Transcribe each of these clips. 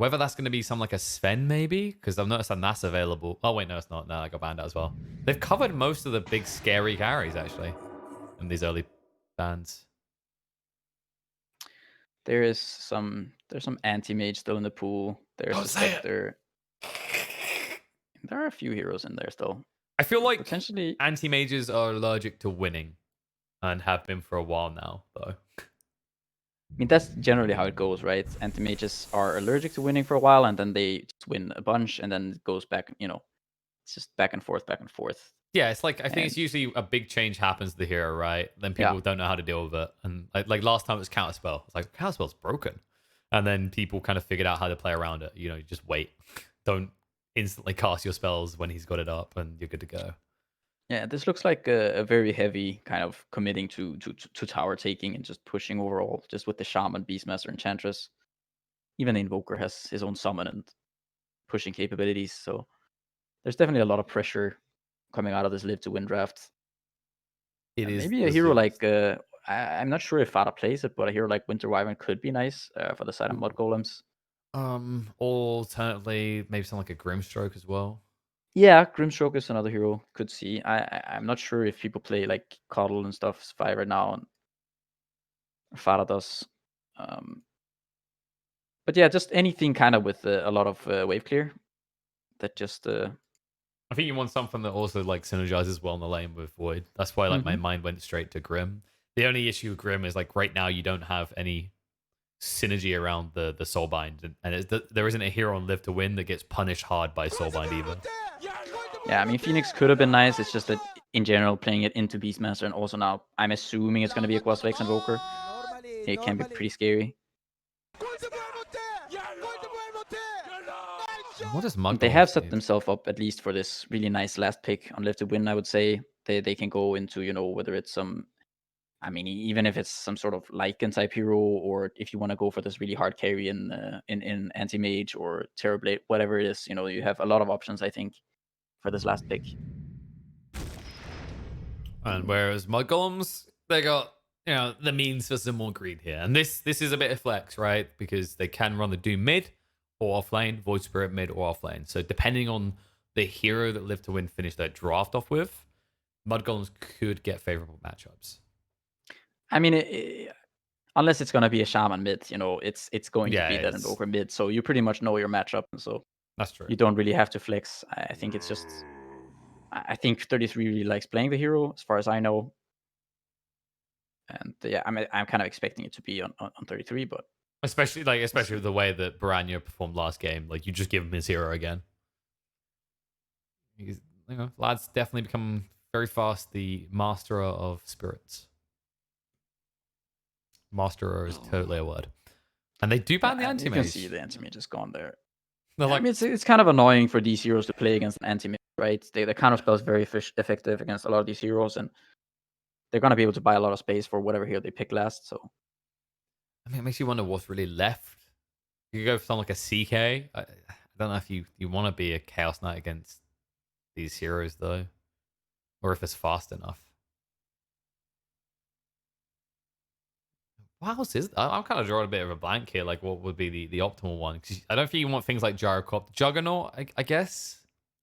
Whether that's going to be some like a Sven maybe, because I've noticed that Nass available. Oh wait, no, it's not. No, I got banned out as well. They've covered most of the big scary carries actually in these early bans. There's some anti-mage still in the pool. There's a Spectre. There are a few heroes in there still. I feel like potentially anti-mages are allergic to winning and have been for a while now, though. I mean, that's generally how it goes, right? Anti-mages are allergic to winning for a while, and then they just win a bunch, and then it goes back, it's just back and forth, back and forth. Yeah, it's like, I think it's usually a big change happens to the hero, right? Then people don't know how to deal with it. And like last time it was Counterspell. It's like, Counterspell's broken. And then people kind of figured out how to play around it. You just wait. Don't instantly cast your spells when he's got it up and you're good to go. Yeah, this looks like a very heavy kind of committing to tower taking and just pushing overall, just with the Shaman, Beastmaster, Enchantress. Even the Invoker has his own summon and pushing capabilities, so there's definitely a lot of pressure coming out of this live to win draft. It is maybe a hero like I'm not sure if Fada plays it, but a hero like Winter Wyvern could be nice for the side of mudgolems. Alternatively, maybe something like a Grimstroke as well. Yeah, Grimstroke is another hero could see. I'm not sure if people play like Coddle and stuff Spy right now, and Fada does. But yeah, just anything kind of with a lot of wave clear. That just. I think you want something that also like synergizes well in the lane with Void. That's why like my mind went straight to Grim. The only issue with Grim is like right now you don't have any synergy around the Soulbind, and there isn't a hero on Live to Win that gets punished hard by Soulbind either. Yeah, I mean Phoenix could have been nice. It's just that in general playing it into Beastmaster, and also now I'm assuming it's going to be a Quasvex Invoker. It can be pretty scary. What does Mudgolem? They have set themselves up at least for this really nice last pick on Live to Win. I would say they can go into whether it's some. I mean, even if it's some sort of Lycan type hero, or if you want to go for this really hard carry in Anti-Mage or Terrorblade, whatever it is, you have a lot of options, I think, for this last pick. And whereas Mudgolems, they got the means for some more greed here, and this is a bit of flex, right? Because they can run the Doom mid or offlane, Void Spirit mid or offlane. So depending on the hero that Live to Win finish their draft off with, Mudgolems could get favorable matchups. I mean, unless it's going to be a Shaman mid, it's going to be that Invoker mid. So you pretty much know your matchup. So that's true. You don't really have to flex. I think it's just. I think 33 really likes playing the hero, as far as I know. And yeah, I'm kind of expecting it to be on 33, but especially with the way that Baranya performed last game, like you just give him his hero again. He's, lad's definitely become very fast the masterer of spirits. Masterer is totally a word. And they do ban the anti-mage. You can see the anti-mage is gone there. Like, I mean, it's kind of annoying for these heroes to play against an anti-mage, right? The counter spell is very effective against a lot of these heroes, and they're going to be able to buy a lot of space for whatever hero they pick last. So, I mean, it makes you wonder what's really left. You could go for something like a CK. I don't know if you want to be a Chaos Knight against these heroes, though. Or if it's fast enough. What else is there? I'm kind of drawing a bit of a blank here, like what would be the optimal one. Because I don't think you want things like Gyrocop. Juggernaut, I guess?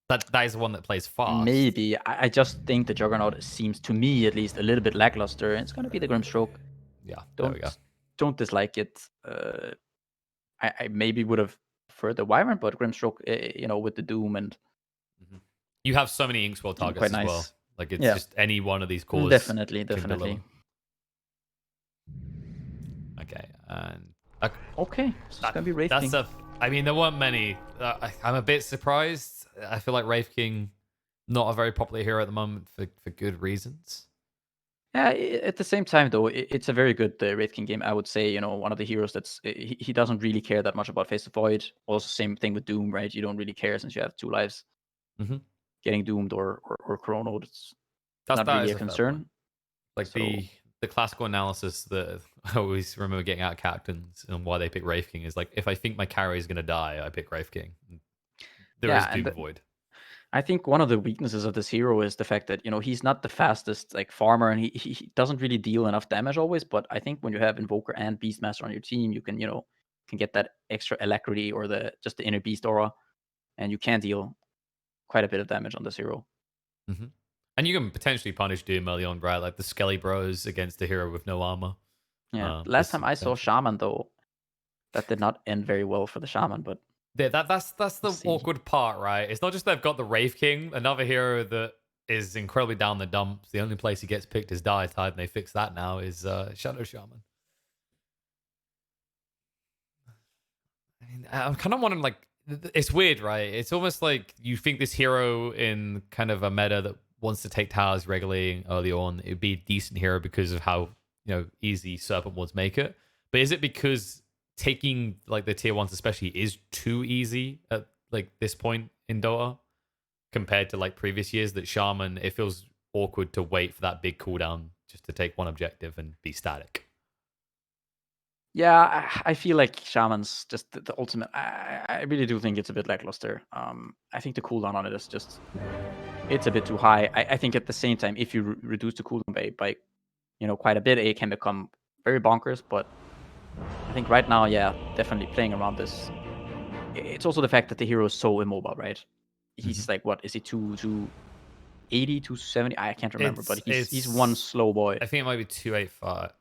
That is the one that plays fast. Maybe. I just think the Juggernaut seems, to me at least, a little bit lackluster. It's going to be the Grimstroke. Yeah, there we go. Don't dislike it. I maybe would have preferred the Wyvern, but Grimstroke, with the Doom and... You have so many Inkswell targets as well. Like, it's just any one of these cores. Definitely. Okay, and... Okay, so it's going to be Wraith King. I mean, there weren't many. I'm a bit surprised. I feel like Wraith King, not a very popular hero at the moment for good reasons. Yeah, at the same time, though, it's a very good Wraith King game. I would say, one of the heroes that's... He doesn't really care that much about Face the Void. Also, same thing with Doom, right? You don't really care since you have 2 lives. Getting doomed or chronoed, it's not really a concern. Like so, the classical analysis that I always remember getting out of captains and why they pick Wraith King is like, if I think my carry is going to die, I pick Wraith King. There is Doom Void. I think one of the weaknesses of this hero is the fact that, he's not the fastest like farmer, and he doesn't really deal enough damage always. But I think when you have Invoker and Beastmaster on your team, you can, can get that extra alacrity or just the inner beast aura, and you can deal quite a bit of damage on this hero. Mm-hmm. And you can potentially punish Doom early on, right? Like the Skelly Bros against a hero with no armor. Yeah. Last time I saw Shaman, though, that did not end very well for the Shaman, but yeah, that's we'll the see. awkward part, right? It's not just they've got the Wraith King, another hero that is incredibly down the dumps. The only place he gets picked is Dietide, and they fix that now, is Shadow Shaman. I mean, I'm kind of wondering, like, it's weird, right? It's almost like you think this hero in kind of a meta that wants to take towers regularly early on, it would be a decent hero because of how, easy Serpent Wards make it. But is it because taking, like, the tier 1s especially is too easy at, like, this point in Dota compared to, like, previous years that Shaman, it feels awkward to wait for that big cooldown just to take one objective and be static? Yeah, I feel like Shaman's just the ultimate. I really do think it's a bit lackluster. I think the cooldown on it is just, it's a bit too high. I think at the same time, if you reduce the cooldown by quite a bit, it can become very bonkers. But I think right now, yeah, definitely playing around this. It's also the fact that the hero is so immobile, right? He's like, what is he, 280, 270? I can't remember, but he's one slow boy. I think it might be 285.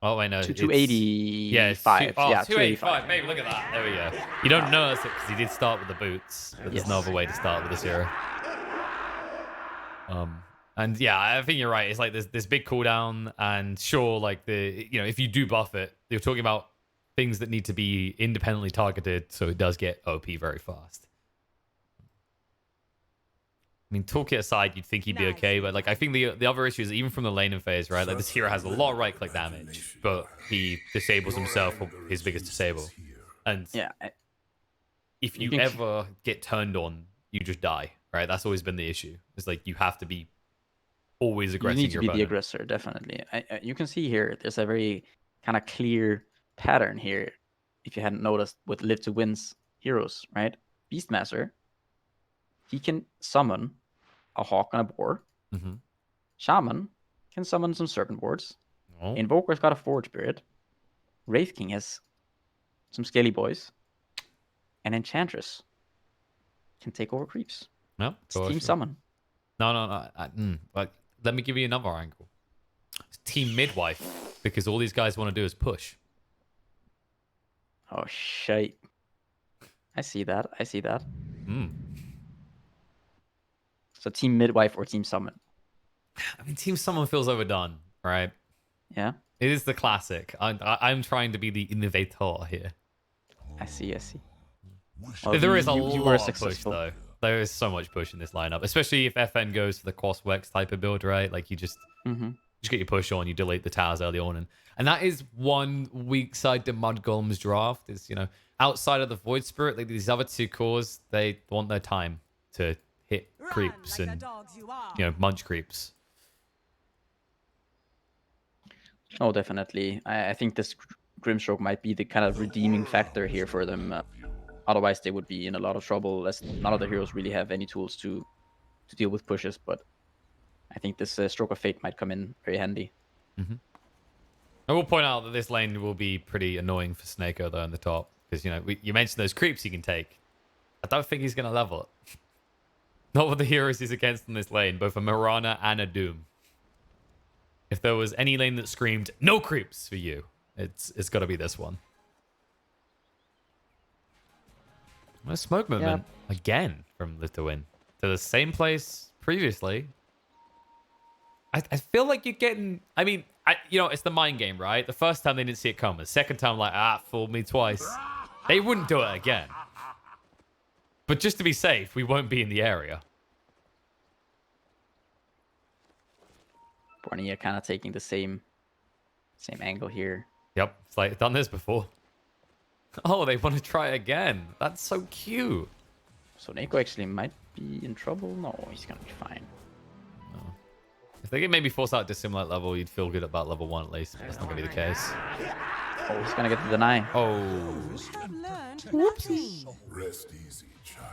Oh, I know. To It's 285. Yeah, 285. Maybe look at that. There we go. You don't notice it because he did start with the boots, but there's no other way to start with this hero. And yeah, I think you're right. It's like this big cooldown, and sure, like if you do buff it, you're talking about things that need to be independently targeted, so it does get OP very fast. I mean, toolkit aside, you'd think he'd be okay, but like I think the other issue is even from the laning phase, right? Like this hero has a lot of right-click damage, but he disables himself for his biggest disable. And yeah, if you ever get turned on, you just die, right? That's always been the issue. It's like you have to be always aggressive. You need to be the aggressor, definitely. You can see here, there's a very kind of clear pattern here, if you hadn't noticed, with Live to Win's heroes, right? Beastmaster, he can summon a hawk and a boar. Mm-hmm. Shaman can summon some serpent wards. Oh. Invoker's got a forge spirit. Wraith King has some scaly boys. And Enchantress can take over creeps. No, it's team summon. No. But let me give you another angle. It's team midwife, because all these guys want to do is push. Oh shit! I see that. So team midwife or team summon? I mean, team summon feels overdone, right? Yeah. It is the classic. I'm trying to be the innovator here. I see. Well, there is a lot of push, though. There is so much push in this lineup, especially if FN goes for the cross-wex type of build, right? Like you just get your push on, you delete the towers early on, and that is one weak side to mudgolems draft. Is outside of the void spirit, like these other two cores, they want their time to hit creeps and munch creeps. Oh, definitely. I think this Grimstroke might be the kind of redeeming factor here for them. Otherwise, they would be in a lot of trouble, as none of the heroes really have any tools to deal with pushes. But I think this Stroke of Fate might come in very handy. I will point out that this lane will be pretty annoying for Snako, though, in the top. Because, you mentioned those creeps he can take. I don't think he's going to level it. Not with the heroes he's against in this lane, both a Mirana and a Doom. If there was any lane that screamed, no creeps for you, it's got to be this one. A smoke movement again from Live to Win to the same place previously. I feel like you're getting. I mean, it's the mind game, right? The first time they didn't see it coming. The second time, like, fooled me twice. They wouldn't do it again. But just to be safe, we won't be in the area. Bornea kind of taking the same angle here. Yep, it's like I've done this before. Oh, they want to try again. That's so cute. So Neko actually might be in trouble. No, he's gonna be fine. No. If they get maybe force out dissimilar level, you'd feel good about level 1 at least. But that's not gonna be the case. Oh, he's gonna get the deny. Oh. Whoopsies. Rest easy, child.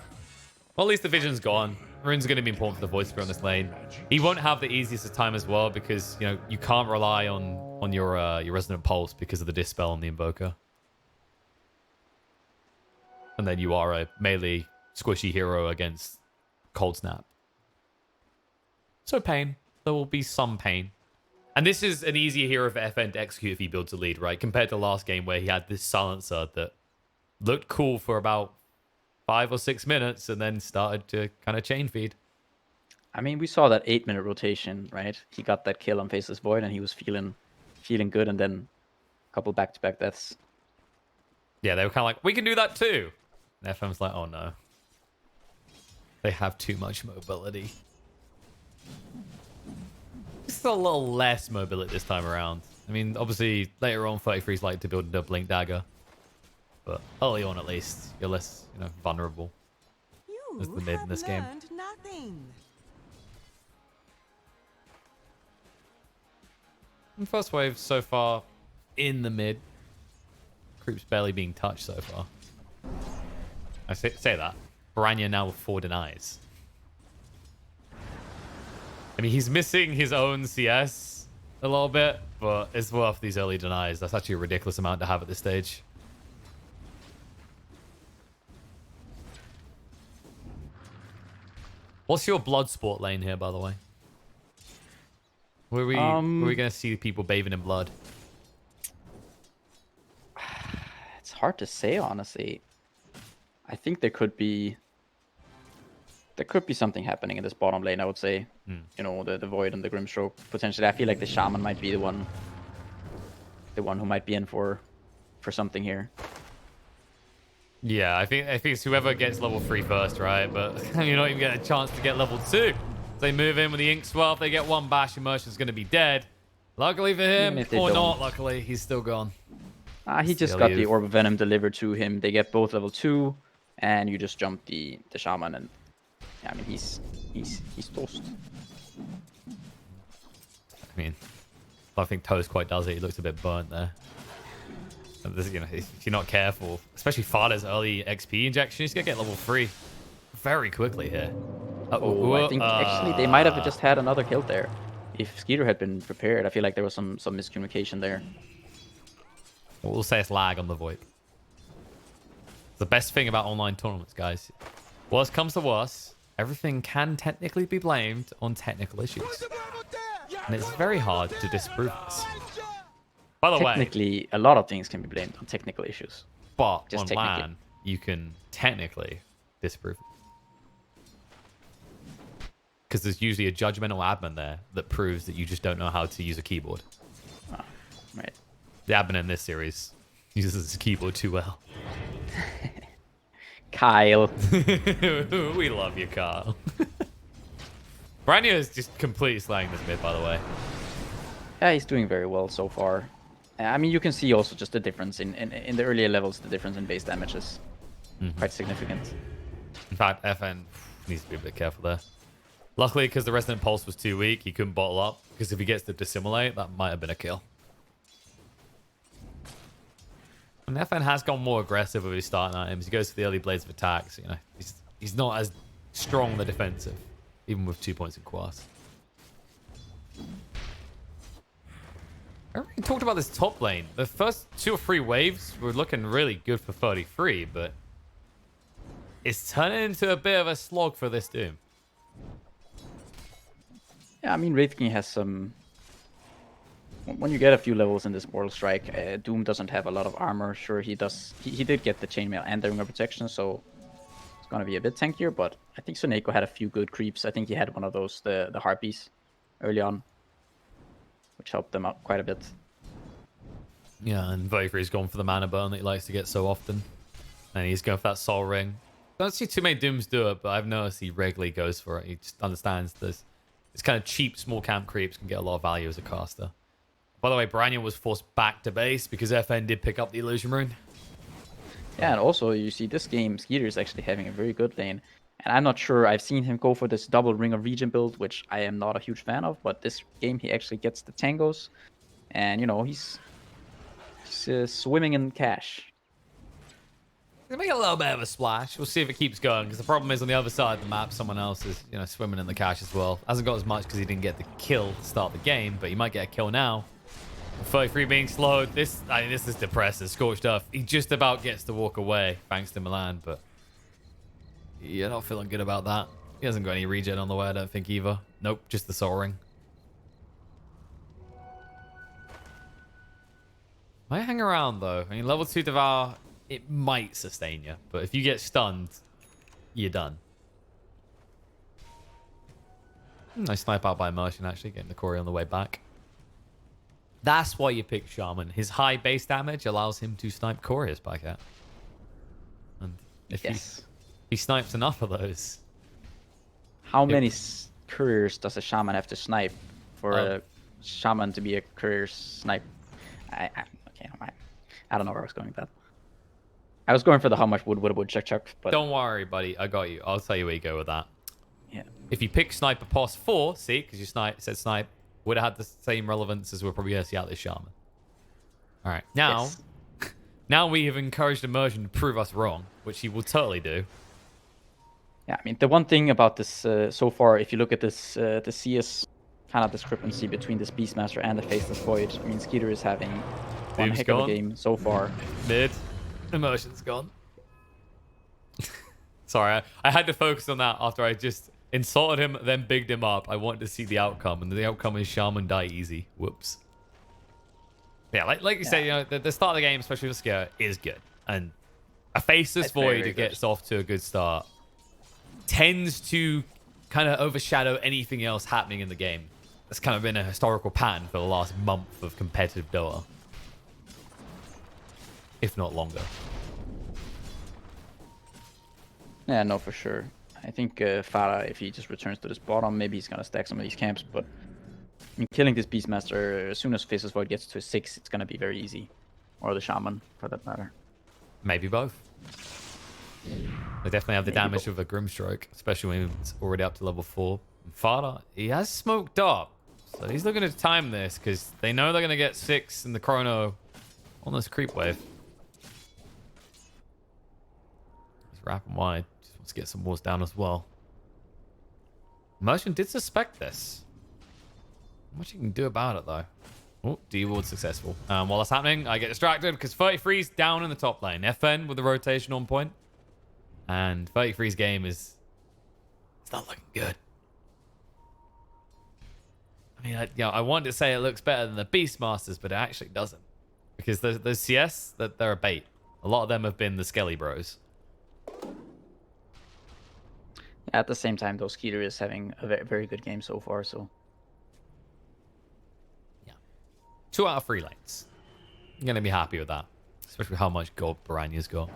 Well, at least the vision's gone. Rune's going to be important for the void spirit on this lane. He won't have the easiest of time as well because you can't rely on your resonant pulse because of the dispel on the invoker. And then you are a melee squishy hero against Cold Snap. So pain. There will be some pain. And this is an easier hero for FN to execute if he builds a lead, right? Compared to last game where he had this silencer that looked cool for about 5 or 6 minutes and then started to kind of chain feed. I mean, we saw that 8-minute rotation, right? He got that kill on Faceless Void and he was feeling good, and then a couple back-to-back deaths. Yeah, they were kind of like, we can do that too. And FM's like, oh no. They have too much mobility. Just a little less mobility this time around. I mean, obviously, later on, 33's like to build a Blink Dagger. But early on, at least, you're less, vulnerable as the mid in this game. Nothing. And first wave so far in the mid. Creep's barely being touched so far. I say that. Baranya now with 4 denies. I mean, he's missing his own CS a little bit, but it's worth these early denies. That's actually a ridiculous amount to have at this stage. What's your blood sport lane here, by the way? Where are we going to see people bathing in blood? It's hard to say, honestly. I think there could be something happening in this bottom lane, I would say. You know, the Void and the Grimstroke. Potentially, I feel like the Shaman might be the one who might be in for something here. Yeah, I think it's whoever gets level 3 first, right? But you're not even getting a chance to get level 2. They move in with the Ink Swell. If they get one bash, Immersion's going to be dead. Luckily for him, or not luckily, he's still gone. He just got the Orb of Venom delivered to him. They get both level 2, and you just jump the Shaman, and yeah, I mean, he's toast. I mean, I think Toast quite does it. He looks a bit burnt there. This, if you're not careful, especially Fada's early XP injection, he's gonna get level 3 very quickly here. I think actually they might have just had another kill there. If Skeeter had been prepared, I feel like there was some miscommunication there. We'll say it's lag on the VoIP. The best thing about online tournaments, guys. Worst comes to worst, everything can technically be blamed on technical issues. And it's very hard to disprove this. By the way, technically, a lot of things can be blamed on technical issues. But just on LAN, you can technically disprove it. Because there's usually a judgmental admin there that proves that you just don't know how to use a keyboard. Oh, right. The admin in this series uses his keyboard too well. Kyle. We love you, Kyle. Branya is just completely slaying this mid, by the way. Yeah, he's doing very well so far. I mean, you can see also just the difference in the earlier levels. The difference in base damage is quite significant. In fact, FN needs to be a bit careful there. Luckily, because the Resonant Pulse was too weak, he couldn't bottle up. Because if he gets to Dissimulate, that might have been a kill. And FN has gone more aggressive with his starting items. He goes for the early blades of attacks. He's not as strong on the defensive, even with 2 points in Quas. I already talked about this top lane. The first 2 or 3 waves were looking really good for 33, but it's turning into a bit of a slog for this Doom. Yeah, I mean, Wraith King has some... When you get a few levels in this Mortal Strike, Doom doesn't have a lot of armor. Sure, he does. He did get the Chainmail and the Ring of Protection, so it's going to be a bit tankier, but I think Suneko had a few good creeps. I think he had one of those, the Harpies, early on, which helped them out quite a bit. Yeah, and Vayfrey's gone for the mana burn that he likes to get so often. And he's going for that Soul Ring. Don't see too many Dooms do it, but I've noticed he regularly goes for it. He just understands this. It's kind of cheap small camp creeps can get a lot of value as a caster. By the way, Branya was forced back to base because FN did pick up the Illusion Rune. Yeah, and also you see this game, Skeeter is actually having a very good lane. And I'm not sure, I've seen him go for this double Ring of Region build, which I am not a huge fan of, but this game he actually gets the tangos. And, he's swimming in cash. He's making a little bit of a splash. We'll see if it keeps going, because the problem is on the other side of the map, someone else is, swimming in the cash as well. Hasn't got as much because he didn't get the kill to start the game, but he might get a kill now. 33 being slowed. This is depressing. Scorched Earth. He just about gets to walk away thanks to Milan, but you're not feeling good about that. He hasn't got any regen on the way, I don't think, either. Nope, just the Soul Ring. Might hang around, though. I mean, level 2 Devour, it might sustain you, but if you get stunned, you're done. Nice snipe out by Immersion, actually, getting the Corey on the way back. That's why you pick Shaman. His high base damage allows him to snipe Couriers Pajkatt. And if he snipes enough of those... How many couriers does a Shaman have to snipe for a Shaman to be a courier snipe? Okay, I don't know where I was going with that. I was going for the how much would chuck, but... Don't worry, buddy. I got you. I'll tell you where you go with that. Yeah. If you pick Sniper Pos 4, see, because you said snipe, would have had the same relevance as we're probably going to see out this Shaman. All right. Now, now we have encouraged Immersion to prove us wrong, which he will totally do. Yeah, I mean, the one thing about this so far, if you look at this, the CS kind of discrepancy between this Beastmaster and the Faceless Void, I mean, Skeeter is having one heck of a game so far. Mid. Immersion's gone. Sorry, I had to focus on that after I just insulted him, then bigged him up. I wanted to see the outcome, and the outcome is Shaman die easy. Whoops. Yeah, like you said, you know, the start of the game, especially with Scare, is good. And a Faceless Void that gets off to a good start tends to kind of overshadow anything else happening in the game. That's kind of been a historical pattern for the last month of competitive Dota. If not longer. Yeah, no, for sure. I think Farah, if he just returns to this bottom, maybe he's going to stack some of these camps, but I mean, killing this Beastmaster, as soon as Faceless Void gets to a 6, it's going to be very easy. Or the Shaman, for that matter. Maybe both. They definitely have the damage of a Grimstroke, especially when it's already up to level 4. And Farah, he has smoked up, so he's looking to time this, because they know they're going to get 6 in the chrono on this creep wave. He's wrapping wide. Just wants to get some walls down as well. Immersion did suspect this. Not much you can do about it, though. Oh, D-Ward successful. While that's happening, I get distracted because 33's down in the top lane. FN with the rotation on point. And 33's game is... It's not looking good. I mean, I wanted to say it looks better than the Beastmasters, but it actually doesn't. Because those CS, they're a bait. A lot of them have been the Skelly Bros. At the same time, though, Skeeter is having a very, very good game so far, so... 2 out of 3 lanes. I'm going to be happy with that. Especially with how much gold Piranha's got.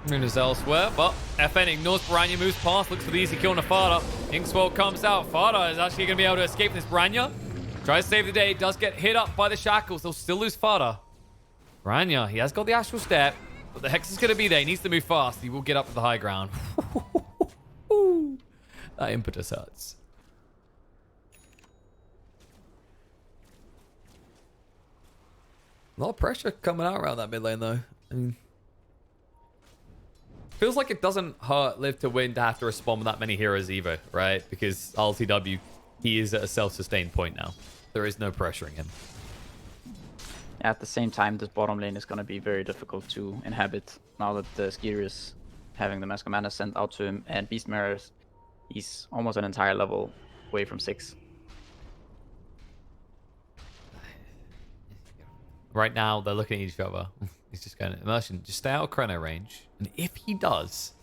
Runa's elsewhere, but FN ignores Piranha, moves past, looks for the easy kill on a Fada. Inkswell comes out. Fada is actually going to be able to escape this Piranha. Tries to save the day, does get hit up by the shackles. They'll still lose Fada. Piranha, he has got the Astral Step, but the Hex is going to be there. He needs to move fast. He will get up to the high ground. That impetus hurts. A lot of pressure coming out around that mid lane, though. I mean, feels like it doesn't hurt Live to win to have to respond with that many heroes either, right? Because LTW, he is at a self-sustained point now. There is no pressuring him. At the same time, this bottom lane is going to be very difficult to inhabit now that the Skeeter is having the Mask of Mana sent out to him, and Beastmare, he's almost an entire level away from 6. Right now, they're looking at each other. He's just going, Immersion, just stay out of chrono range. And if he does,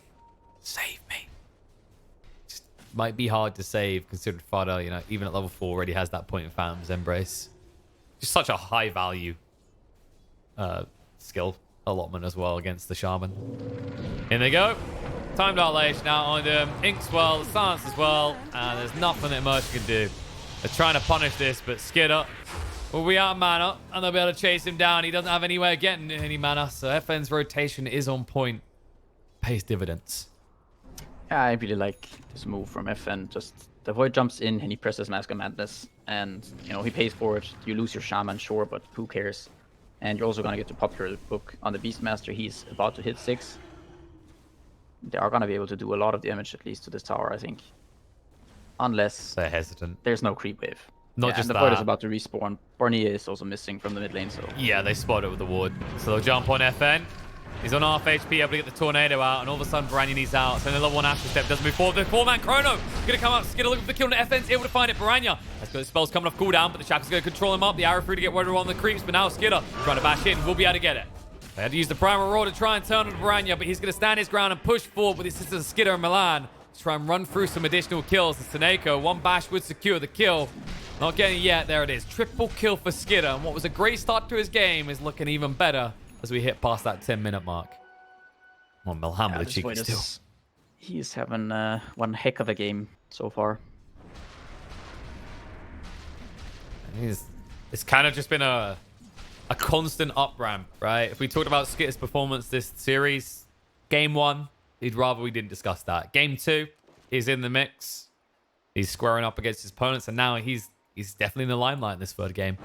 save me. Just might be hard to save, considering Fada, you know, even at level 4, already has that point in Phantom's Embrace. Just such a high value skill allotment as well against the Shaman. In they go. Timed Outlash now on him. Inkswell, Silence as well. And there's nothing that Immersion can do. They're trying to punish this, but Skidder will be out of mana, and they'll be able to chase him down. He doesn't have any way of getting any mana, so FN's rotation is on point. Pays dividends. Yeah, I really like this move from FN. Just the Void jumps in and he presses Mask of Madness, and you know he pays for it. You lose your Shaman, sure, but who cares? And you're also gonna get to pop your book on the Beastmaster. He's about to hit 6. They are gonna be able to do a lot of damage, at least to this tower, I think. Unless they're hesitant. There's no creep wave. Not Yeah, just and the that. Void is about to respawn. Barnier is also missing from the mid lane, so... Yeah, they spot it with the ward. So they'll jump on FN. He's on half HP, able to get the tornado out, and all of a sudden Baranya needs out. So level 1 Astral Step doesn't move forward. The 4-man Chrono gonna come up, Skidder looking for the kill, and FN's able to find it. Baranya has got his spells coming off cooldown, but the Shackel's gonna control him up. The arrow through to get word on the creeps, but now Skidder trying to bash in, will be able to get it. They had to use the Primal Roar to try and turn on Baranya, but he's gonna stand his ground and push forward with his sisters Skidder and Milan to try and run through some additional kills. And Seneko, 1 bash would secure the kill. Not getting it yet. There it is. Triple kill for Skidder. And what was a great start to his game is looking even better as we hit past that 10-minute mark. Well, Milham with a cheeky steal. He's having one heck of a game so far. It's kind of just been a constant up ramp, right? If we talked about Skitter's performance this series, game 1, he'd rather we didn't discuss that. Game 2, he's in the mix. He's squaring up against his opponents, and now he's definitely in the limelight in this 3rd game.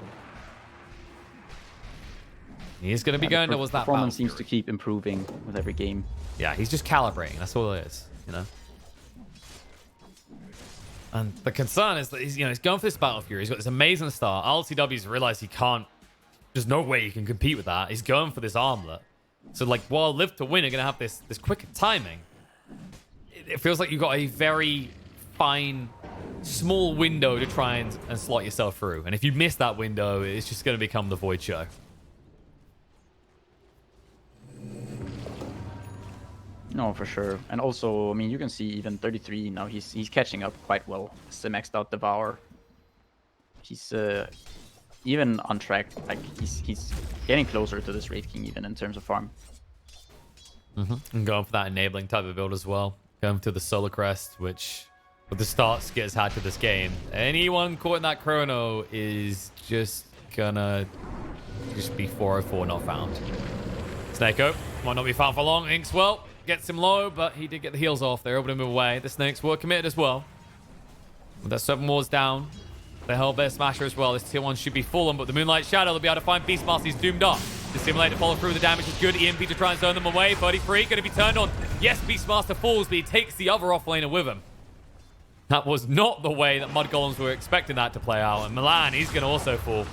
He's going to be going towards that performance seems to keep improving with every game. Yeah, he's just calibrating. That's all it is, you know? And the concern is that he's going for this Battle Fury. He's got this amazing start. LCW's realized he can't... There's no way he can compete with that. He's going for this armlet. So, like, while Live to Win are going to have this quicker timing, it feels like you've got a very fine, small window to try and slot yourself through. And if you miss that window, it's just going to become the Void Show. No, for sure. And also, I mean, you can see even 33 now. He's catching up quite well. He's maxed out Devour. He's even on track. Like he's getting closer to this Wraith King even in terms of farm. And going for that enabling type of build as well. Going to the Solar Crest, which with the start Skitter's had to this game, anyone caught in that chrono is just gonna be 404 not found. Snakeo might not be found for long. Inkswell gets him low, but he did get the heals off. They're able to move away. The Snakes were committed as well. With that 7 wards down, the Hellbear Smasher as well. This tier 1 should be fallen, but the Moonlight Shadow will be able to find Beastmaster. He's doomed up. The Simulator follow through. The damage is good. EMP to try and zone them away. 33 going to be turned on. Yes, Beastmaster falls, but he takes the other offlaner with him. That was not the way that Mudgolems were expecting that to play out. And Milan, he's going to also fall.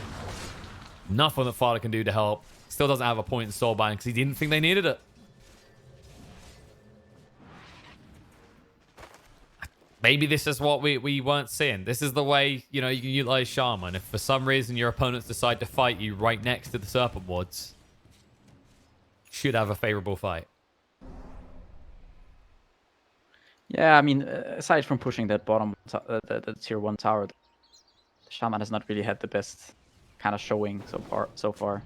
Nothing that Father can do to help. Still doesn't have a point in Soulbind because he didn't think they needed it. Maybe this is what we weren't seeing. This is the way, you can utilize Shaman. If for some reason your opponents decide to fight you right next to the Serpent Wards, should have a favorable fight. Yeah, I mean, aside from pushing that bottom, the tier 1 tower, the Shaman has not really had the best kind of showing so far.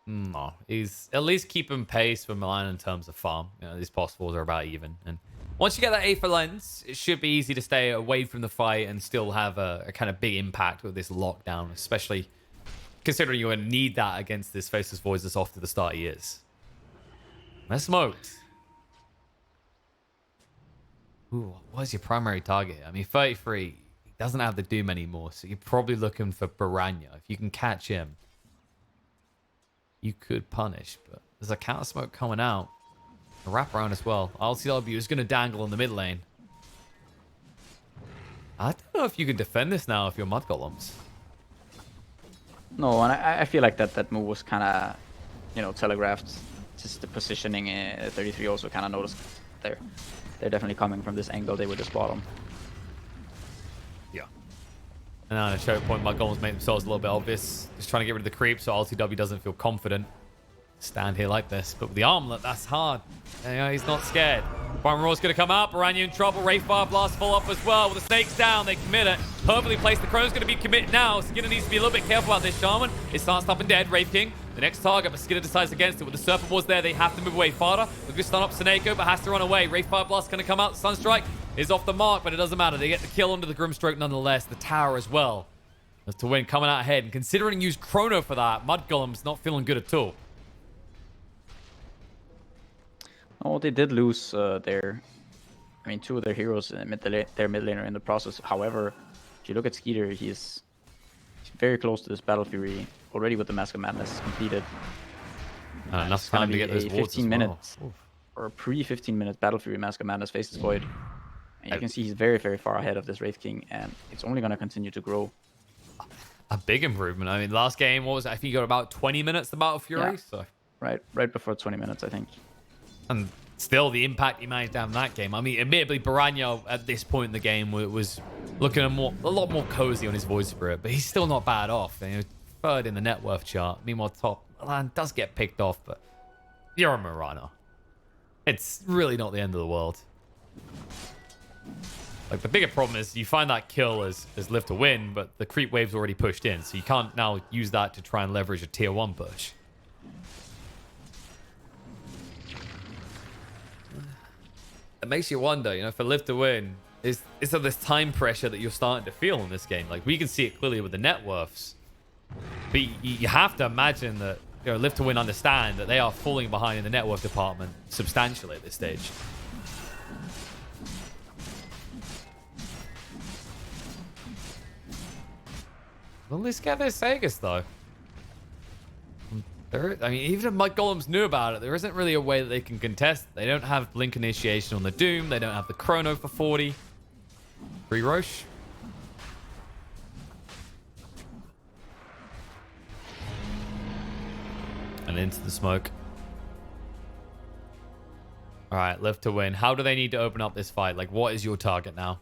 No, he's at least keeping pace for Milan in terms of farm. These possibles are about even. And once you get that Aether Lens, it should be easy to stay away from the fight and still have a kind of big impact with this lockdown, especially considering you're going to need that against this Faceless Voids as off to the start he is. They're smoked. Ooh, what's your primary target? I mean, 33, he doesn't have the Doom anymore, so you're probably looking for Baranya. If you can catch him, you could punish, but there's a counter smoke coming out. A wraparound as well. LCW is going to dangle in the mid lane. I don't know if you can defend this now if you're Mudgolems. No, and I feel like that move was kind of, telegraphed. Just the positioning. 33 also kind of noticed they're definitely coming from this angle. They were just bottom. Yeah. And now at a choke point, Mudgolems make themselves a little bit obvious. Just trying to get rid of the creep so LCW doesn't feel confident. Stand here like this, but with the armlet, that's hard. He's not scared. Primal Roar's going to come out. Baranya in trouble. Wraith Fire Blast full up as well. With the Snakes down, they commit it. Perfectly placed. The Chrono's going to be committed now. Skinner needs to be a little bit careful about this. Shaman is starting up and dead. Wraith King, the next target, but Skinner decides against it. With the Serpent Wars there, they have to move away. Farder with this stun up Seneko, but has to run away. Wraith Fire Blast going to come out. Sunstrike is off the mark, but it doesn't matter. They get the kill under the Grimstroke nonetheless. The tower as well. As to win coming out ahead. And considering use Chrono for that, Mudgolem's not feeling good at all. Oh, they did lose their... I mean, 2 of their heroes, their mid laner in the process. However, if you look at Skeeter, he's very close to this Battle Fury already with the Mask of Madness completed. Enough time to get those wards 15 minutes or pre-15 minute Battle Fury Mask of Madness Faceless Void. And you can see he's very, very far ahead of this Wraith King, and it's only going to continue to grow. A big improvement. I mean, last game, what was it? I think you got about 20 minutes to Battle Fury. Yeah. So Right before 20 minutes, I think. And still, the impact he managed to have in that game. I mean, admittedly, Baranya at this point in the game was looking a lot more cozy on his voice spirit, but he's still not bad off. You know, third in the net worth chart. Meanwhile, top Milan does get picked off, but you're a Mirana. It's really not the end of the world. Like, the bigger problem is you find that kill as live to win, but the creep wave's already pushed in, so you can't now use that to try and leverage a tier 1 push. It makes you wonder, you know, for live to win, is there this time pressure that you're starting to feel in this game? Like, we can see it clearly with the net worths, but you have to imagine that, you know, live to win understand that they are falling behind in the net worth department substantially at this stage. Will this get this Aegis, though? I mean, even if mudgolems knew about it, there isn't really a way that they can contest. They don't have Blink Initiation on the Doom. They don't have the Chrono for 40. Free Roche. And into the smoke. All right, live to win. How do they need to open up this fight? Like, what is your target now?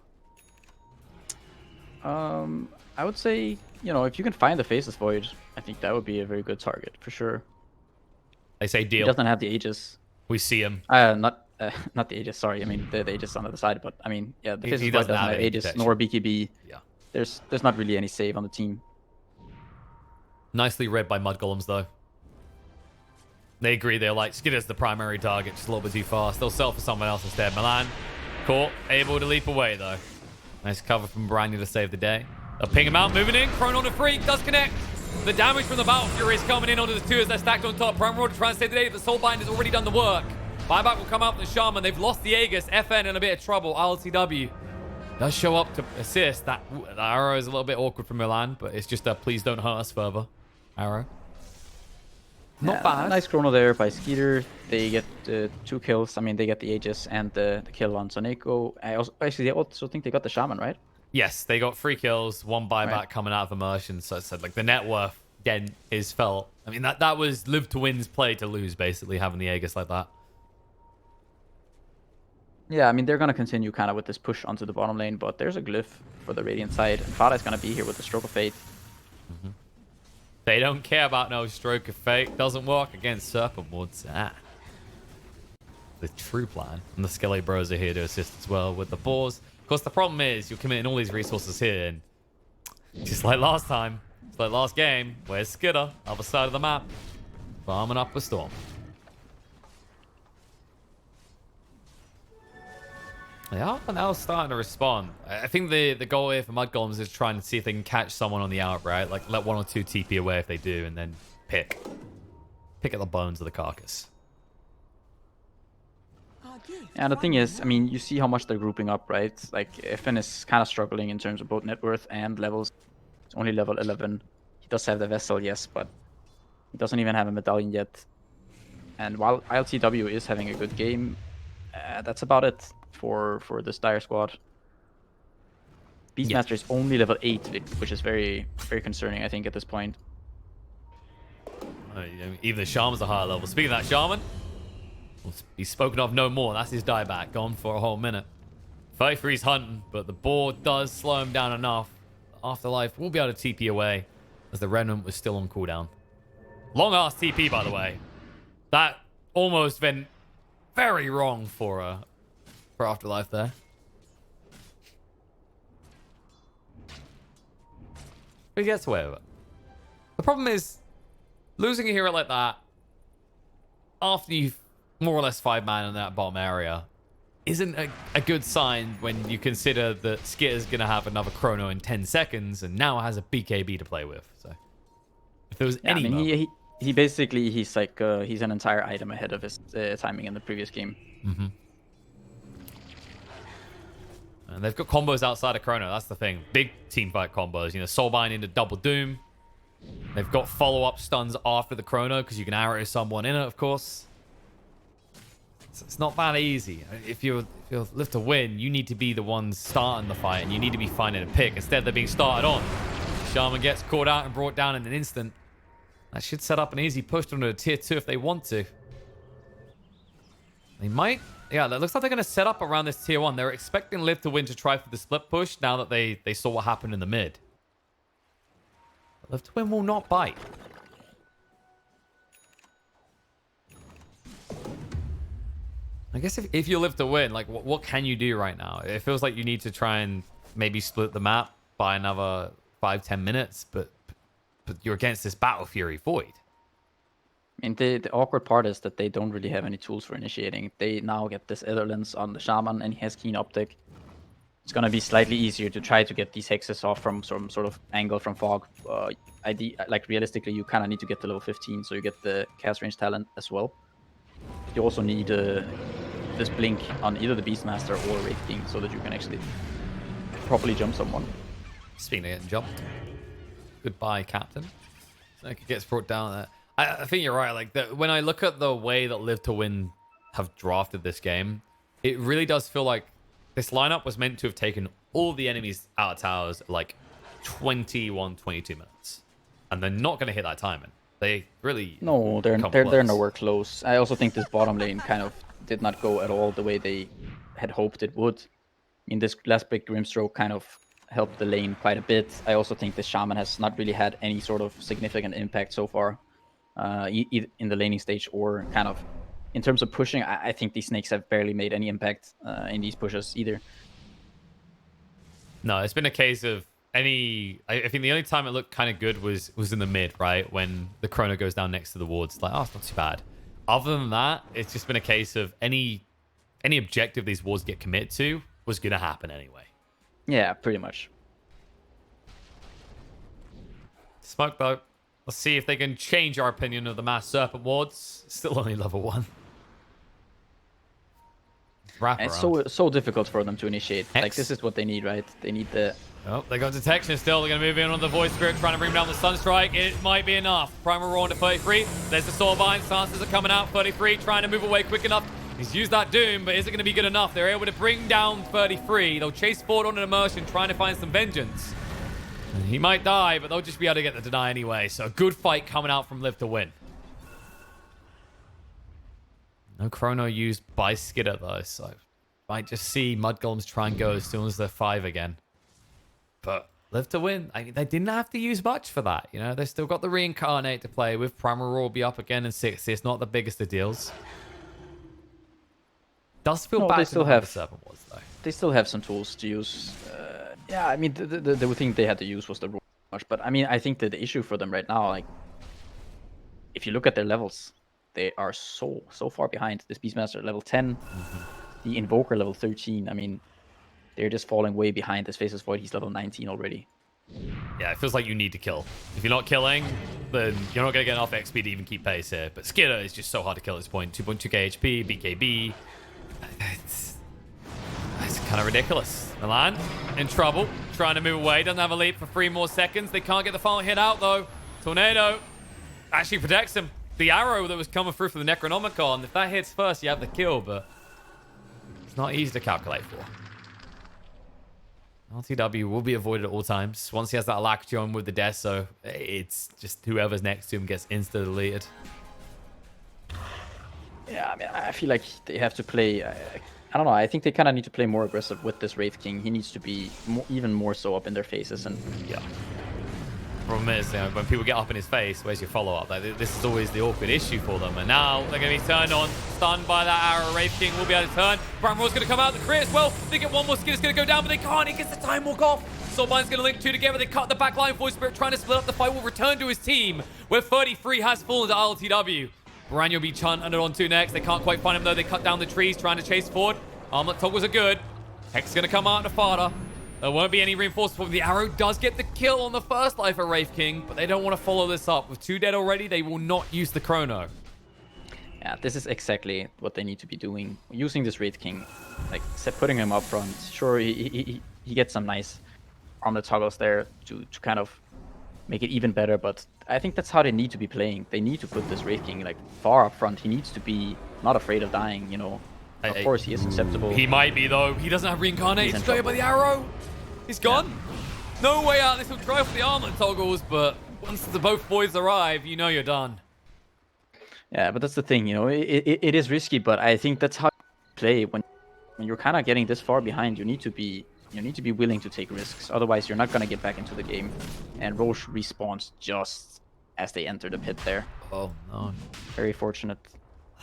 I would say, you know, if you can find the Faceless Void, I think that would be a very good target for sure. They say He deal. doesn't have the Aegis. We see him. Not the Aegis. Sorry, I mean the Aegis on the other side. But I mean, yeah, the Faceless Void doesn't have Aegis protection. nor BKB. Yeah. There's not really any save on the team. Nicely read by mudgolems, though. They agree. They're like, Skitter's the primary target, just a little bit too fast. They'll sell for someone else instead. Milan, caught, able to leap away, though. Nice cover from Baranya to save the day. They'll ping him out, moving in. Chrono on the freak, does connect. The damage from the Battle Fury is coming in onto the two as they're stacked on top. Prime Road to try and save the day. The Soulbind has already done the work. Buyback will come out from the Shaman. They've lost the Aegis. FN in a bit of trouble. LTW does show up to assist. That arrow is a little bit awkward for Milan, but it's just a please don't hurt us further arrow. Not bad. Nice chrono there by Skeeter. They get 2 kills. I mean, they get the Aegis and the kill on Soneko. I also think they got the Shaman, right? Yes, they got 3 kills, 1 buyback Right. coming out of immersion. So it said like the net worth again is felt. I mean that was live to win's play to lose, basically having the Aegis like that. Yeah, I mean, they're going to continue kind of with this push onto the bottom lane, but there's a glyph for the Radiant side. And Fada is going to be here with the Stroke of Fate. They don't care about no Stroke of Fate. Doesn't work against Serpent Woods. The true plan. And the Skelly Bros are here to assist as well with the boars. Of course, the problem is you're committing all these resources here, and just like last time, just like last game, where's Skitter? Other side of the map. Farming up with Storm. They are now starting to respond. I think the goal here for mudgolems is trying to see if they can catch someone on the outright, like let 1 or 2 TP away if they do, and then pick at the bones of the carcass. And the thing is, I mean, you see how much they're grouping up, right? Like, FN is kind of struggling in terms of both net worth and levels. It's only level 11. He does have the vessel, yes, but he doesn't even have a medallion yet. And while ILTW is having a good game, that's about it for this Dire squad. Beastmaster is only level 8, which is very, very concerning, I think, at this point. Even the Shaman's a higher level. Speaking of that Shaman, he's spoken of no more. That's his dieback. Gone for a whole minute. 33's hunting, but the board does slow him down enough. Afterlife will be able to TP away as the Remnant was still on cooldown. Long ass TP, by the way. That almost went very wrong for Afterlife there. But he gets away with it. The problem is, losing a hero like that, after you've more or less 5-man in that bottom area, isn't a good sign when you consider that Skitter's going to have another chrono in 10 seconds and now has a BKB to play with. So, if there was any... I mean, he basically, he's like, he's an entire item ahead of his timing in the previous game. Mm-hmm. And they've got combos outside of Chrono. That's the thing. Big teamfight combos. You know, Soulbind into Double Doom. They've got follow-up stuns after the Chrono because you can arrow someone in it, of course. It's not that easy. If you're live to win, you need to be the ones starting the fight, and you need to be finding a pick. Instead, they're being started on. Shaman gets caught out and brought down in an instant. That should set up an easy push to a tier 2 if they want to. They might. Yeah, that looks like they're going to set up around this tier 1. They're expecting Live to win to try for the split push now that they saw what happened in the mid. But Live to win will not bite. I guess if you live to win, like, what can you do right now? It feels like you need to try and maybe split the map by another 5-10 minutes, but you're against this Battle Fury Void. I mean, the awkward part is that they don't really have any tools for initiating. They now get this Ether Lens on the Shaman, and he has Keen Optic. It's going to be slightly easier to try to get these hexes off from some sort of angle from Fog. Like, realistically, you kind of need to get to level 15, so you get the cast range talent as well. You also need this blink on either the Beastmaster or Wraith King so that you can actually properly jump someone. Speaking of getting jumped, goodbye, Captain. So it gets brought down there. I think you're right. Like, when I look at the way that Live to Win have drafted this game, it really does feel like this lineup was meant to have taken all the enemies out of towers at like 21, 22 minutes. And they're not going to hit that timing. They really... No, they're nowhere close. I also think this bottom lane kind of did not go at all the way they had hoped it would. I mean, this last big Grimstroke kind of helped the lane quite a bit. I also think the Shaman has not really had any sort of significant impact so far. Either in the laning stage or kind of in terms of pushing. I think these snakes have barely made any impact in these pushes either. No, it's been a case of I think the only time it looked kind of good was in the mid, right? When the Chrono goes down next to the wards. Like, oh, it's not too bad. Other than that, it's just been a case of any objective these wards get committed to was going to happen anyway. Yeah, pretty much. Smoke though. Let's see if they can change our opinion of the Mass Serpent wards. Still only level 1. It's so difficult for them to initiate. Hex. Like, this is what they need, right? They need the... Oh, they got detection still. They're going to move in on the Void Spirit, trying to bring down the Sunstrike. It might be enough. Primal Roar to 33. There's the Soulbind. Stances are coming out. 33, trying to move away quick enough. He's used that Doom, but is it going to be good enough? They're able to bring down 33. They'll chase forward on an Immersion, trying to find some vengeance. He might die, but they'll just be able to get the deny anyway. So a good fight coming out from Live to Win. No Chrono used by Skidder, though, so might just see Mudgolems try and go as soon as they're 5 again. But Live to Win, I mean, they didn't have to use much for that. You know, they've still got the Reincarnate to play with. Primal Roar will be up again in 60. It's not the biggest of deals. Does feel bad. They still have 7 was, though. They still have some tools to use. Yeah, I mean, the thing they had to use was the rush. But I mean, I think that the issue for them right now, like, if you look at their levels, they are so far behind. This Beastmaster level 10, the Invoker level 13. I mean, they're just falling way behind. This Faceless Void, he's level 19 already. Yeah, it feels like you need to kill. If you're not killing, then you're not going to get enough XP to even keep pace here. But Skidder is just so hard to kill at this point. 2.2k HP, BKB. It's kind of ridiculous. Milan in trouble, trying to move away. Doesn't have a leap for 3 more seconds. They can't get the final hit out, though. Tornado actually protects him. The arrow that was coming through from the Necronomicon, if that hits first, you have the kill, but it's not easy to calculate for. LTW will be avoided at all times. Once he has that Alacrity on with the death, so it's just whoever's next to him gets insta-deleted. Yeah, I mean, I feel like they have to play... I don't know, I think they kind of need to play more aggressive with this Wraith King. He needs to be even more so up in their faces. And yeah. Problem is, you know, when people get up in his face, where's your follow-up? Like, this is always the awkward issue for them. And now they're going to be turned on, stunned by that arrow. Wraith King will be able to turn. Bramroar's going to come out the crit as well. They get one more skin, it's going to go down, but they can't. He gets the time walk off. Soulbind's going to link 2 together. They cut the back line. Void Spirit trying to split up the fight will return to his team, where 33 has fallen to LTW. Baran will be hunted on 2 next. They can't quite find him, though. They cut down the trees, trying to chase forward. Armlet toggles are good. Hex is going to come out to Fada. There won't be any reinforcements. The arrow does get the kill on the first life of Wraith King, but they don't want to follow this up. With 2 dead already, they will not use the Chrono. Yeah, this is exactly what they need to be doing. Using this Wraith King, like, putting him up front. Sure, he gets some nice armlet toggles there to kind of make it even better. But I think that's how they need to be playing. They need to put this Wraith King like far up front. He needs to be not afraid of dying, you know. Of course, he is susceptible. He might be, though. He doesn't have reincarnate. He's straight by the arrow. He's gone. Yeah. No way out. This will try for the armlet toggles, but once the both boys arrive, you know you're done. Yeah, but that's the thing, you know. It is risky, but I think that's how you play. When you're kind of getting this far behind, you need to be willing to take risks. Otherwise, you're not gonna get back into the game. And Roche respawns just as they enter the pit there. Oh no. Very fortunate.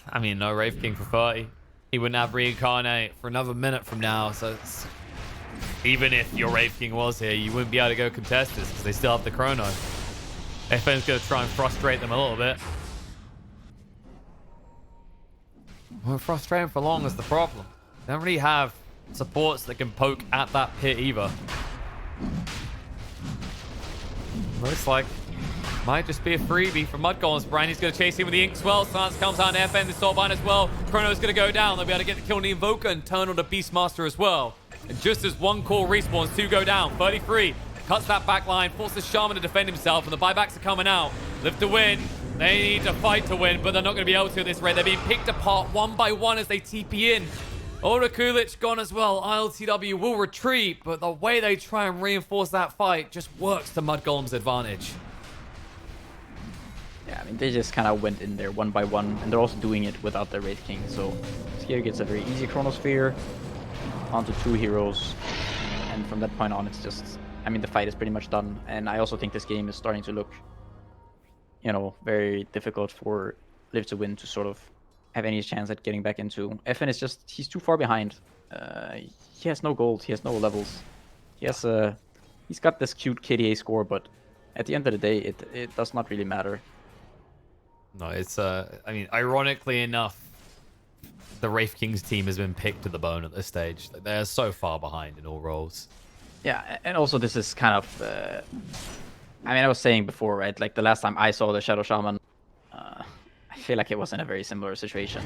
I mean, no Wraith King for 30. He wouldn't have reincarnate for another minute from now, so even if your Wraith King was here, you wouldn't be able to go contest this because they still have the chrono. FN's going to try and frustrate them a little bit. Well, frustrating for long is the problem. They don't really have supports that can poke at that pit either. Looks like might just be a freebie for mudgolems. Brandy's going to chase him with the ink swell. Silence comes out and FN the stop line as well. Chrono's going to go down. They'll be able to get the kill on the Invoker and turn on the Beastmaster as well. And just as one core respawns, two go down. 33 cuts that back line, forces Shaman to defend himself, and the buybacks are coming out. Live to win. They need to fight to win, but they're not going to be able to at this rate. They're being picked apart one by one as they TP in. Ora Kulich gone as well. ILTW will retreat, but the way they try and reinforce that fight just works to mudgolem's advantage. Yeah, I mean, they just kind of went in there one by one, and they're also doing it without their Wraith King. So Skier gets a very easy Chronosphere onto 2 heroes, and from that point on, it's just, I mean, the fight is pretty much done. And I also think this game is starting to look, you know, very difficult for Live to Win to sort of have any chance at getting back into. FN is just, he's too far behind. He has no gold, he has no levels. He has he's got this cute KDA score, but at the end of the day, it does not really matter. No, it's, I mean, ironically enough, the Wraith King's team has been picked to the bone at this stage. They're so far behind in all roles. Yeah, and also this is kind of, I mean, I was saying before, right? Like the last time I saw the Shadow Shaman, I feel like it was in a very similar situation.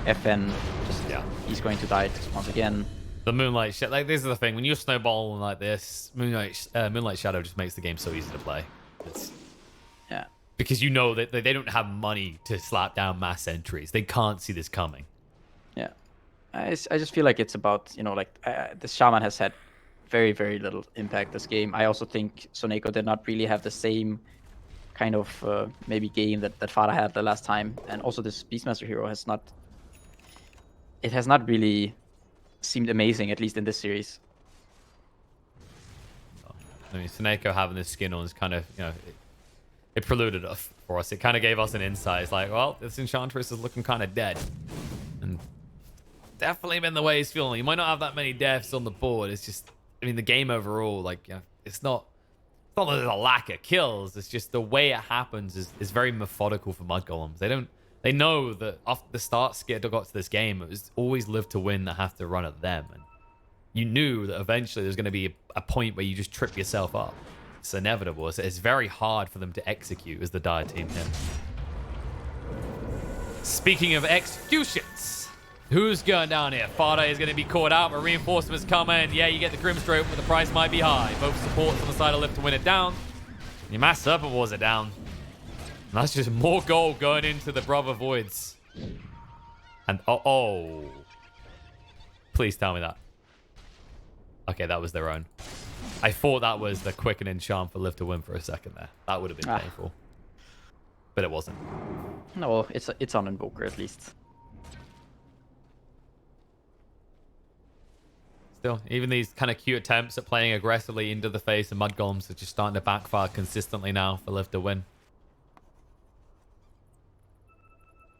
FN, just, he's going to die once again. The Moonlight Shadow, like, this is the thing. When you're snowballing like this, Moonlight Shadow just makes the game so easy to play. It's... Yeah. Because you know that they don't have money to slap down mass entries. They can't see this coming. Yeah. I just feel like it's about, you know, like, the Shaman has had very, very little impact this game. I also think Soneko did not really have the same kind of maybe game that Farah had the last time. And also this Beastmaster hero has not... It has not really seemed amazing, at least in this series. I mean, Soneko having this skin on is kind of, you know... It preluded us for us. It kind of gave us an insight. It's like, well, this Enchantress is looking kind of dead. And definitely been the way he's feeling. You might not have that many deaths on the board. It's just, I mean, the game overall, like, you know, it's not that there's a lack of kills. It's just the way it happens is very methodical for mudgolems. They know that off the start, Skittle got to this game, it was always Live to Win that have to run at them. And you knew that eventually there's going to be a point where you just trip yourself up. It's inevitable. It's very hard for them to execute as the Dire team here. Speaking of executions, who's going down here? Farda is going to be caught out, but reinforcements come in. Yeah, you get the Grimstroke, but the price might be high. Both supports on the side of Live to Win it down. Your Mass Serpent Wars are down. And that's just more gold going into the Brother Voids. And oh. Please tell me that. Okay, that was their own. I thought that was the quickening charm for Live to Win for a second there. That would have been painful. But it wasn't. No, well, it's on Invoker at least. Still, even these kind of cute attempts at playing aggressively into the face of mudgolems are just starting to backfire consistently now for Live to Win.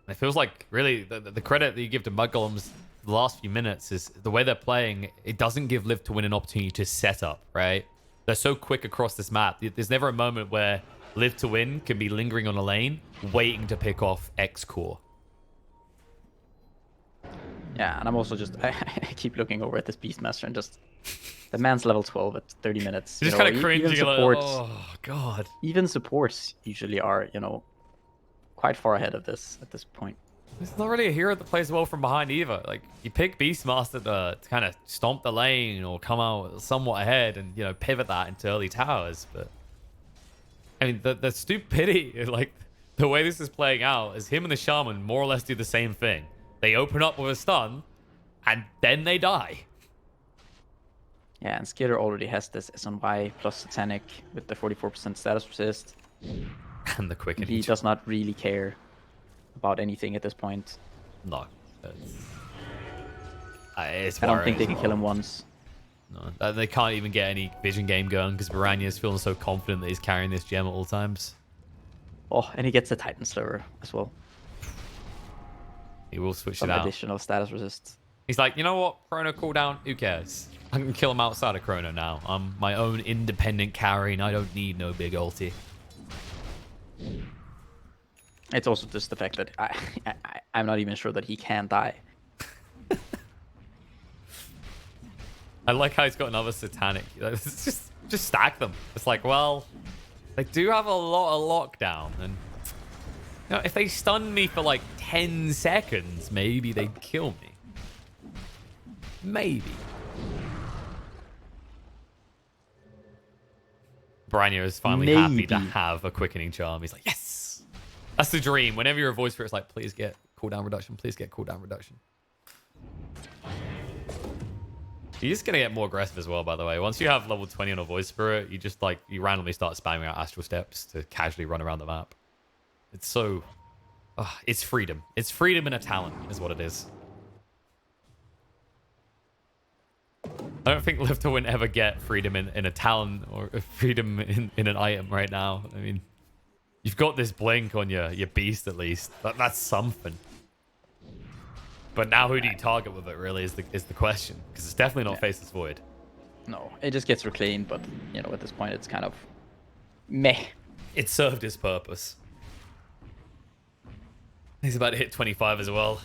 It feels like really the credit that you give to mudgolems the last few minutes is the way they're playing. It doesn't give Live to Win an opportunity to set up, right? They're so quick across this map. There's never a moment where Live to Win can be lingering on a lane, waiting to pick off X core. Yeah, and I'm also just, I keep looking over at this Beastmaster and just, the man's level 12 at 30 minutes. Just kind of cringing a little. Oh, God. Even supports usually are, you know, quite far ahead of this at this point. There's not really a hero that plays well from behind either. Like, you pick Beastmaster to kind of stomp the lane or come out somewhat ahead and, you know, pivot that into early towers. But I mean, the stupidity, like, the way this is playing out is him and the Shaman more or less do the same thing. They open up with a stun, and then they die. Yeah, and Skitter already has this SNY plus Satanic with the 44% status resist. And the quickening. He does not really care about anything at this point. No. It's I don't think they worrying. can kill him once. No, they can't even get any vision game going because Baranya is feeling so confident that he's carrying this gem at all times. Oh, and he gets the Titan Sliver as well. He will switch Some it out. additional status resist. He's like, you know what? Chrono cooldown, who cares? I can kill him outside of Chrono now. I'm my own independent carry and I don't need no big ulti. It's also just the fact that I'm not even sure that he can die. I like how he's got another Satanic. It's just stack them. It's like, well, they do have a lot of lockdown. And you know, if they stun me for like 10 seconds, maybe they'd kill me. Maybe. Branya is finally happy to have a quickening charm. He's like, yes! That's the dream. Whenever you're a voice spirit, it's like, please get cooldown reduction. Please get cooldown reduction. He's going to get more aggressive as well, by the way. Once you have level 20 on a voice spirit, you just like, you randomly start spamming out astral steps to casually run around the map. It's so... it's freedom. It's freedom in a talent is what it is. I don't think Live to Win ever get freedom in a talent or freedom in an item right now. I mean, you've got this blink on your beast at least. That's something. But now who do you target with it really is the question. Because it's definitely not Faceless Void. No, it just gets reclaimed, but you know, at this point it's kind of meh. It served its purpose. He's about to hit 25 as well.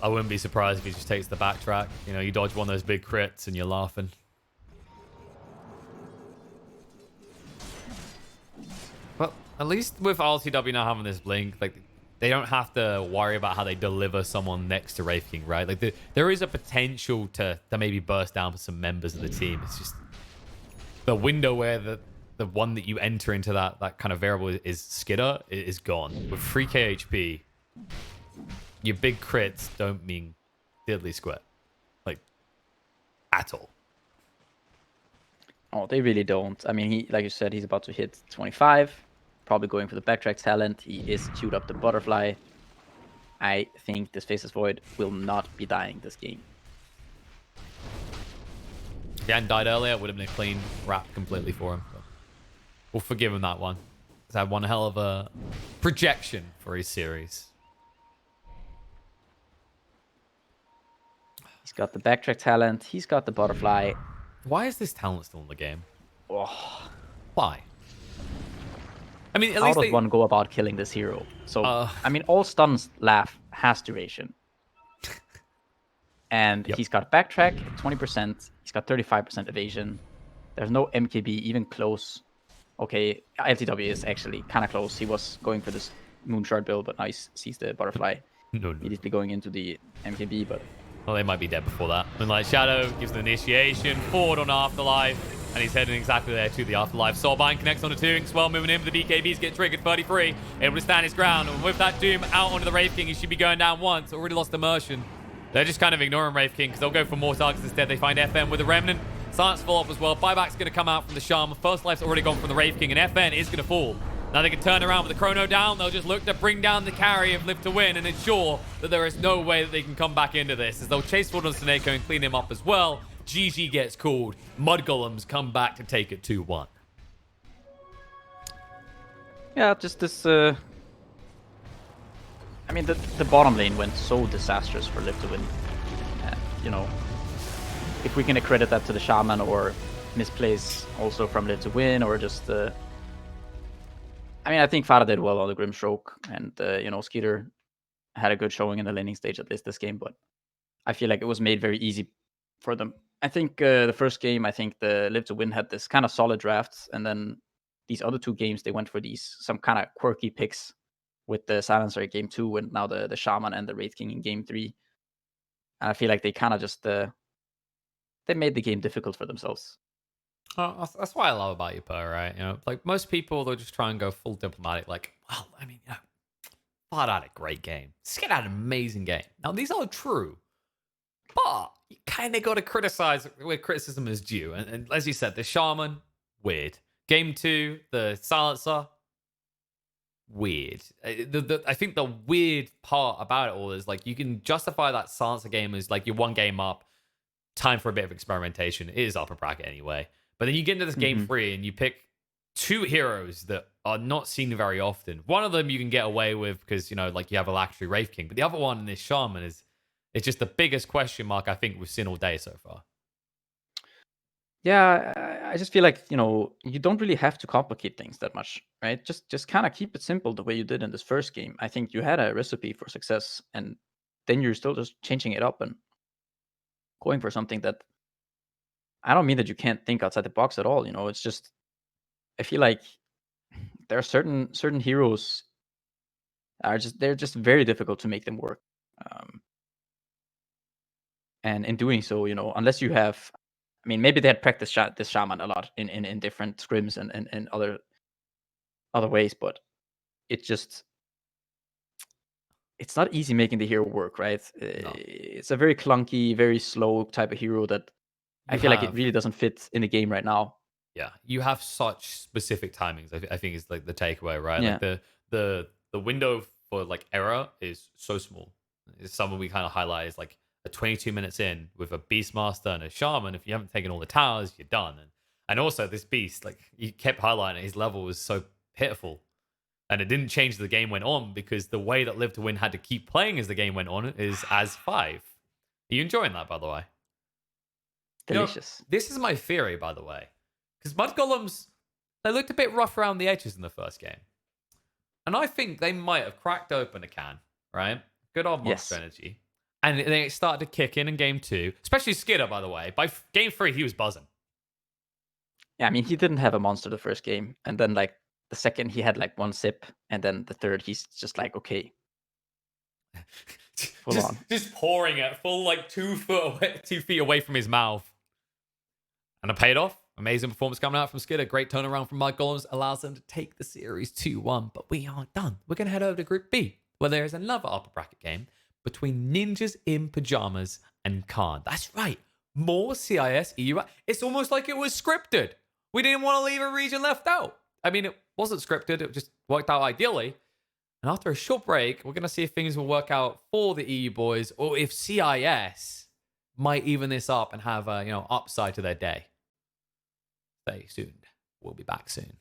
I wouldn't be surprised if he just takes the backtrack. You know, you dodge one of those big crits and you're laughing. But at least with RTW now having this blink, like they don't have to worry about how they deliver someone next to Wraith King, right? Like there is a potential to maybe burst down for some members of the team. It's just the window where the one that you enter into that kind of variable is Skidder is gone. With 3k HP, your big crits don't mean diddly squat. Like, at all. Oh, they really don't. I mean, he, like you said, he's about to hit 25. Probably going for the backtrack talent. He is queued up the butterfly. I think this Faceless Void will not be dying this game. If he hadn't died earlier, it would have been a clean wrap completely for him. But we'll forgive him that one. He's had one hell of a projection for his series. He's got the backtrack talent. He's got the butterfly. Why is this talent still in the game? Oh. Why? I mean, at How least does one go about killing this hero? So, I mean, all stuns laugh has duration. And he's got backtrack, 20%. He's got 35% evasion. There's no MKB even close. Okay, LTW is actually kind of close. He was going for this Moonshard build, but now he sees the butterfly. Immediately going into the MKB, but... Well, they might be dead before that. Moonlight Shadow gives the initiation. Forward on Afterlife. And he's heading exactly there to the Afterlife. Soulbind connects onto 2. Inkswell moving in, but the BKBs get triggered. 33. Able to stand his ground. And with that Doom out onto the Wraith King, he should be going down once. Already lost immersion. They're just kind of ignoring Wraith King because they'll go for more targets instead. They find FN with a Remnant. Silence fall up as well. Buyback's going to come out from the Shaman. First Life's already gone from the Wraith King. And FN is going to fall. Now they can turn around with the Chrono down. They'll just look to bring down the carry of Live to Win and ensure that there is no way that they can come back into this, as they'll chase forward on Sneko and clean him up as well. GG gets called. Mudgolems come back to take it 2-1. Yeah, just this... I mean, the bottom lane went so disastrous for Live to Win. You know, if we can accredit that to the Shaman or misplays also from Live to Win or just... I mean, I think Farah did well on the Grimstroke, and, you know, Skeeter had a good showing in the laning stage at least this game, but I feel like it was made very easy for them. I think the first game, I think the Live to Win had this kind of solid drafts, and then these other 2 games, they went for some kind of quirky picks with the Silencer in game 2, and now the Shaman and the Wraith King in game 3. And I feel like they kind of just, they made the game difficult for themselves. That's what I love about you, Per, right? You know, like most people, they'll just try and go full diplomatic. Like, well, I mean, Flat had a great game. Skid had an amazing game. Now, these are true, but you kind of got to criticize where criticism is due. And as you said, the Shaman, weird. Game 2, the Silencer, weird. I think the weird part about it all is like you can justify that Silencer game as like you're one game up, time for a bit of experimentation. It is upper bracket anyway. But then you get into this game 3 and you pick 2 heroes that are not seen very often. One of them you can get away with because, you know, like you have a Luxury Wraith King. But the other one, this Shaman, it's just the biggest question mark I think we've seen all day so far. Yeah, I just feel like, you know, you don't really have to complicate things that much, right? Just kind of keep it simple the way you did in this first game. I think you had a recipe for success, and then you're still just changing it up and going for something that I don't mean that you can't think outside the box at all. You know, it's just I feel like there are certain heroes are just they're just very difficult to make them work. Um, and in doing so, you know, unless you have, I mean, maybe they had practiced this shaman a lot in different scrims and other ways, but it just it's not easy making the hero work, right? No. It's a very clunky, very slow type of hero that I feel like it really doesn't fit in the game right now. Yeah, you have such specific timings. I think is like the takeaway, right? Yeah. Like the window for like error is so small. It's something we kind of highlight is like a 22 minutes in with a Beastmaster and a Shaman. If you haven't taken all the towers, you're done. And also this Beast, like you kept highlighting, his level was so pitiful, and it didn't change as the game went on because the way that Live to Win had to keep playing as the game went on is as 5. Are you enjoying that, by the way? Delicious. You know, this is my theory, by the way. Because mudgolems, they looked a bit rough around the edges in the first game. And I think they might have cracked open a can, right? Good old monster energy. And then it started to kick in game 2. Especially Skidder, by the way. By game 3, he was buzzing. Yeah, I mean, he didn't have a monster the first game. And then, like, the second, he had, like, 1 sip. And then the third, he's just like, okay. Just pouring it full, like, 2 feet away from his mouth. And it paid off. Amazing performance coming out from Skidder. Great turnaround from mudgolems. Allows them to take the series 2-1. But we aren't done. We're going to head over to Group B, where there is another upper bracket game between Ninjas in Pajamas and Khan. That's right. More CIS EU. It's almost like it was scripted. We didn't want to leave a region left out. I mean, it wasn't scripted. It just worked out ideally. And after a short break, we're going to see if things will work out for the EU boys or if CIS might even this up and have a, upside to their day. Stay tuned. We'll be back soon.